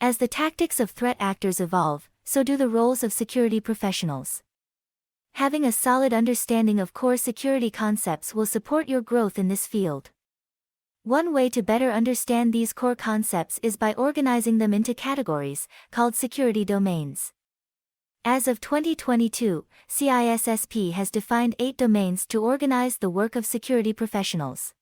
As the tactics of threat actors evolve, so do the roles of security professionals. Having a solid understanding of core security concepts will support your growth in this field. One way to better understand these core concepts is by organizing them into categories, called security domains. As of 2022, CISSP has defined 8 domains to organize the work of security professionals.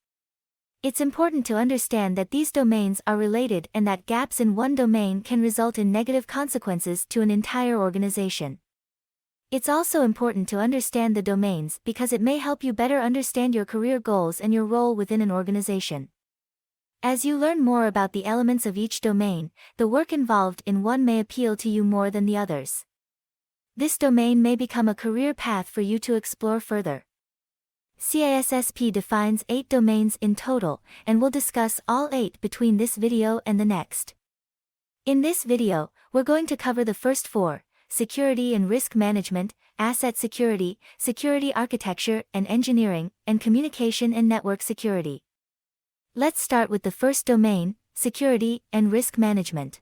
It's important to understand that these domains are related and that gaps in one domain can result in negative consequences to an entire organization. It's also important to understand the domains because it may help you better understand your career goals and your role within an organization. As you learn more about the elements of each domain, the work involved in one may appeal to you more than the others. This domain may become a career path for you to explore further. CISSP defines 8 domains in total, and we'll discuss all 8 between this video and the next. In this video, we're going to cover the first 4, security and risk management, asset security, security architecture and engineering, and communication and network security. Let's start with the first domain, security and risk management.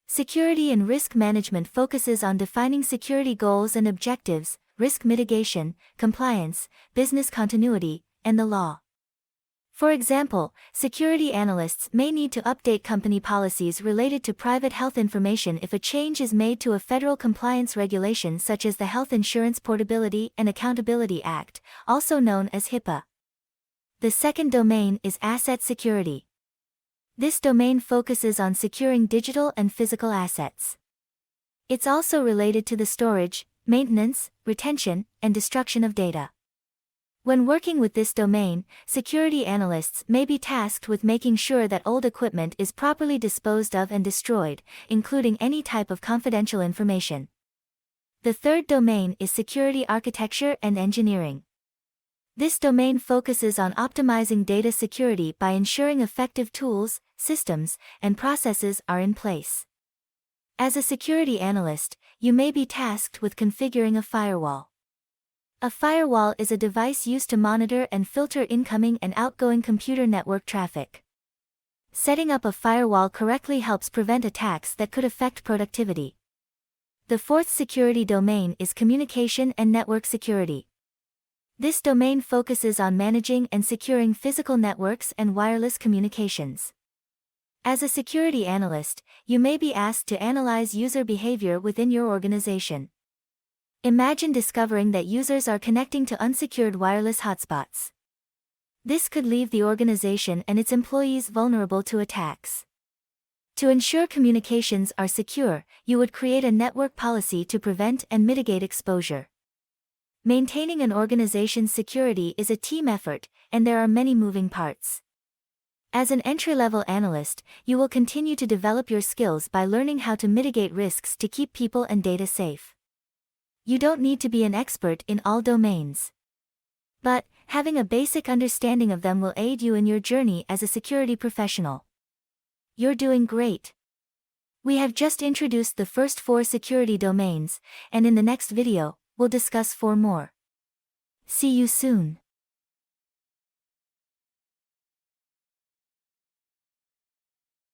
Security and risk management focuses on defining security goals and objectives, risk mitigation, compliance, business continuity, and the law. For example, security analysts may need to update company policies related to private health information if a change is made to a federal compliance regulation such as the Health Insurance Portability and Accountability Act, also known as HIPAA. The second domain is asset security. This domain focuses on securing digital and physical assets. It's also related to the storage, maintenance, retention, and destruction of data. When working with this domain, security analysts may be tasked with making sure that old equipment is properly disposed of and destroyed, including any type of confidential information. The third domain is security architecture and engineering. This domain focuses on optimizing data security by ensuring effective tools, systems, and processes are in place. As a security analyst, you may be tasked with configuring a firewall. A firewall is a device used to monitor and filter incoming and outgoing computer network traffic. Setting up a firewall correctly helps prevent attacks that could affect productivity. The fourth security domain is communication and network security. This domain focuses on managing and securing physical networks and wireless communications. As a security analyst, you may be asked to analyze user behavior within your organization. Imagine discovering that users are connecting to unsecured wireless hotspots. This could leave the organization and its employees vulnerable to attacks. To ensure communications are secure, you would create a network policy to prevent and mitigate exposure. Maintaining an organization's security is a team effort, and there are many moving parts. As an entry-level analyst, you will continue to develop your skills by learning how to mitigate risks to keep people and data safe. You don't need to be an expert in all domains. But, having a basic understanding of them will aid you in your journey as a security professional. You're doing great. We have just introduced the first 4 security domains, and in the next video, we'll discuss 4 more. See you soon.